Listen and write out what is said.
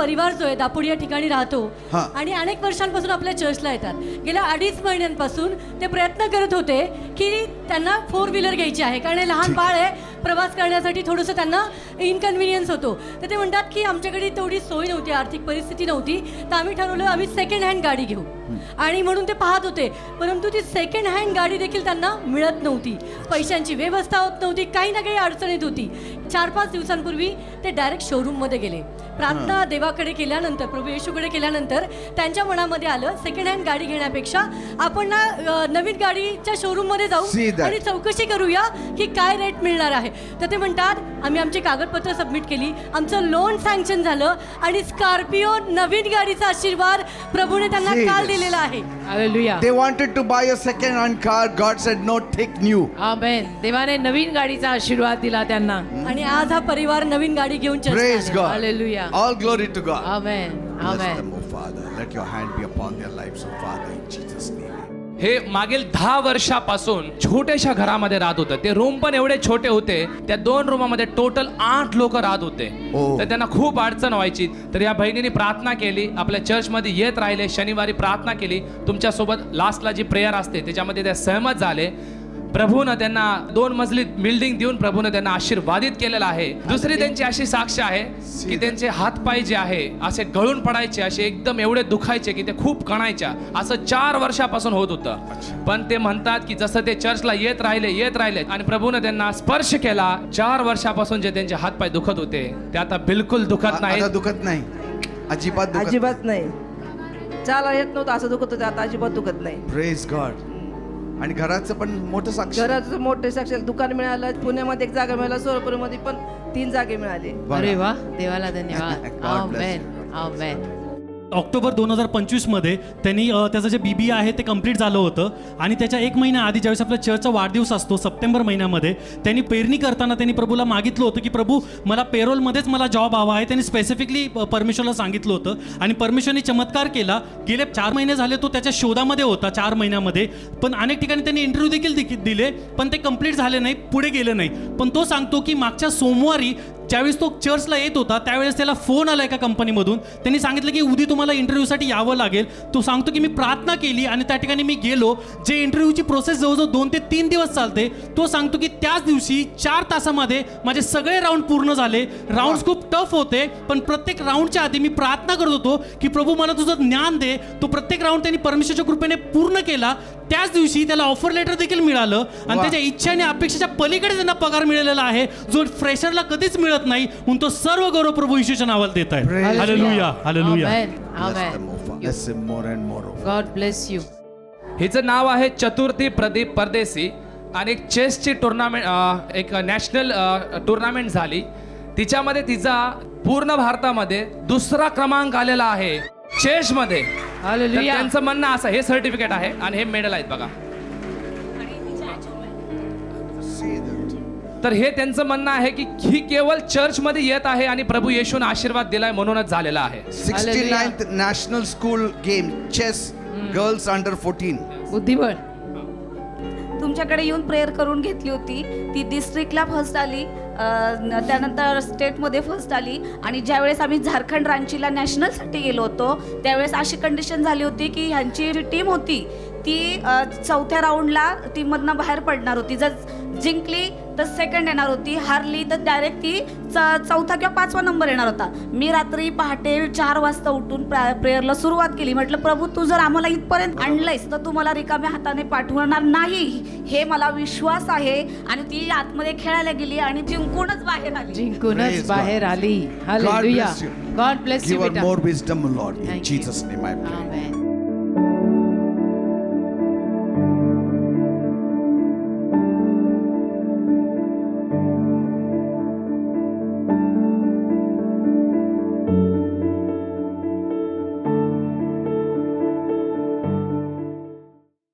परिवार जो आहे दापोडी या ठिकाणी राहतो हा. आणि अनेक वर्षांपासून आपल्या चर्चला येतात. गेल्या 2.5 महिन्यांपासून ते प्रयत्न करत होते की त्यांना 4 व्हीलर घ्यायची आहे, कारण हे लहान बाळ आहे, प्रवास करण्यासाठी थोडंसं त्यांना इनकन्व्हिनियन्स होतो. तर ते म्हणतात की आमच्याकडे तेवढी सोय नव्हती, आर्थिक परिस्थिती नव्हती, तर आम्ही ठरवलं आम्ही सेकंड हँड गाडी घेऊ. आणि म्हणून ते पाहत होते, परंतु ती सेकंड हँड गाडी देखील त्यांना मिळत नव्हती. पैशांची व्यवस्था होत नव्हती, काही ना काही अडचण येत होती. 4-5 दिवसांपूर्वी ते डायरेक्ट शोरूममध्ये गेले. प्रार्थना देवाकडे केल्यानंतर, प्रभू येशूकडे केल्यानंतर त्यांच्या मनामध्ये आलं सेकंड हँड गाडी घेण्यापेक्षा आपण ना नवीन गाडीच्या शोरूममध्ये जाऊ आणि चौकशी करूया की काय रेट मिळणार आहे. तर ते म्हणतात आम्ही आमची कागदपत्र सबमिट केली, आमचं लोन सँक्शन झालं आणि स्कॉर्पिओ नवीन गाडीचा आशीर्वाद प्रभूने त्यांना काल दिलेला आहे. Hallelujah. They wanted to buy a second hand car. God said no, take new. आमेन. देवाने नवीन गाडीचा आशीर्वाद दिला त्यांना. आणि आज हा परिवार नवीन गाडी घेऊन Praise God. Hallelujah. All glory to God. Amen. Bless amen. them, oh Father. Let your hand be upon their lives, oh Father, in Jesus' name. हे मागील 10 वर्षापासून छोट्याशा घरामध्ये राहत होतं. ते रूम पण एवढे छोटे होते, त्या 2 रूमामध्ये टोटल 8 लोक राहत होते. तर त्यांना खूप अडचण व्हायची. तर या बहिणीने प्रार्थना केली, आपल्या चर्चमध्ये येत राहिले, शनिवारी प्रार्थना केली, तुमच्यासोबत लास्टला जी प्रेयर असते त्याच्यामध्ये त्या सहमत झाले. प्रभूनं त्यांना 2 मजली बिल्डिंग देऊन प्रभूनं त्यांना आशीर्वादित केलेला आहे. दुसरी त्यांची अशी साक्ष आहे की त्यांचे हातपाय जे आहे असे गळून पडायचे, असे एकदम एवढे दुखायचे की ते खूप कणायच्या. असं 4 वर्षापासून होत होतं. पण ते म्हणतात की जसं ते चर्चला येत राहिले आणि प्रभूनं त्यांना स्पर्श केला, 4 वर्षापासून जे त्यांचे हातपाय दुखत होते ते आता बिलकुल दुखत नाही. आता दुखत नाही, अजिबात नाही. चाला येत नव्हतं, असं दुखत होतं, आता अजिबात दुखत नाही. Praise God. आणि घराचं पण मोठं साक्ष. घराचं मोठे साक्ष, दुकान मिळालं, पुण्यामध्ये 1 जागा मिळाला, सोलापूरमध्ये पण 3 जागे मिळाले. अरे वा, देवाला धन्यवाद. God bless आमेन. आमेन. ऑक्टोबर 2025मध्ये त्यांनी त्याचं जे BBA आहे ते कंप्लीट झालं होतं. आणि त्याच्या 1 महिना आधी ज्यावेळेस आपल्या चर्चचा वाढदिवस असतो सप्टेंबर महिन्यामध्ये, त्यांनी पेरणी करताना त्यांनी प्रभूला मागितलं होतं की प्रभू मला पेरोलमध्येच मला जॉब हवा आहे. त्यांनी स्पेसिफिकली परमेश्वरला सांगितलं होतं आणि परमेश्वरने चमत्कार केला. गेले 4 महिने झाले तो त्याच्या शोधामध्ये होता 4 महिन्यामध्ये. पण अनेक ठिकाणी त्यांनी इंटरव्ह्यू देखील दिले, पण ते कंप्लीट झाले नाही, पुढे गेले नाही. पण तो सांगतो की मागच्या सोमवारी ज्यावेळेस तो चर्चला येत होता त्यावेळेस त्याला फोन आला एका कंपनीमधून. त्यांनी सांगितलं की उद्या तुम्हाला इंटरव्ह्यूसाठी यावं लागेल. तो सांगतो की मी प्रार्थना केली आणि त्या ठिकाणी मी गेलो. जे इंटरव्ह्यूची प्रोसेस जवळजवळ 2 ते 3 दिवस चालते. तो सांगतो की त्याच दिवशी 4 तासामध्ये माझे सगळे राऊंड पूर्ण झाले. राऊंड खूप टफ होते, पण प्रत्येक राऊंडच्या आधी मी प्रार्थना करत होतो की प्रभू मला तुझं ज्ञान दे. तो प्रत्येक राऊंड त्यांनी परमेश्वराच्या कृपेने पूर्ण केला. त्याच दिवशी त्याला ऑफर लेटर देखील मिळालं आणि त्याच्या इच्छा आणि अपेक्षेच्या पलीकडे त्यांना पगार मिळालेला आहे, जो फ्रेशरला कधीच मिळत नाही. म्हणून तो सर्व गौरव प्रभू येशूच्या नावाला देत आहे. Hallelujah. Hallelujah. Amen. Bless them, amen. oh Father. Bless them more and more, oh Father. God bless you. हिचं नाव आहे चतुर्थी प्रदीप परदेसी आणि एक चेसची टुर्नामेंट, एक नॅशनल टुर्नामेंट झाली. तिच्यामध्ये तिचा पूर्ण भारतामध्ये 2रा क्रमांक आलेला आहे चेसमध्ये. हालेलुया. त्यांचं म्हणणं असं, हे सर्टिफिकेट आहे आणि हे मेडल आहेत बघा. See that. तर हे त्यांचं म्हणणं आहे की ही केवळ चर्चमध्ये येत आहे आणि प्रभू येशूने आशीर्वाद दिलाय म्हणूनच झालेला आहे. 69th National School Game Chess Girls Under 14. बुद्धिबळ. तुमच्याकडे येऊन प्रेयर करून घेतली होती. ती डिस्ट्रिक्टला फर्स्ट आली, त्यानंतर स्टेटमध्ये फर्स्ट आली. आणि ज्यावेळेस आम्ही झारखंड रांचीला नॅशनलसाठी गेलो होतो त्यावेळेस अशी कंडिशन झाली होती की ह्यांची जी टीम होती ती 4थ्या राऊंडला टीममधनं बाहेर पडणार होती. जर जिंकली तर सेकंड येणार होती, हारली तर डायरेक्ट ती 4था किंवा 5वा नंबर येणार होता. मी रात्री पहाटे 4 वाजता उठून प्रेयरला सुरुवात केली. म्हटलं प्रभू तू जर आम्हाला इथपर्यंत आणलंयस तर तू मला रिकाम्या हाताने पाठवणार नाही, हे मला विश्वास आहे. आणि ती आतमध्ये खेळायला गेली आणि जिंकूनच बाहेर आली. जिंकूनच Praise बाहेर God. आली. God hallelujah. bless you. God bless you Give her बेटा. more wisdom, Lord. In Thank you. Jesus' name I pray. Amen.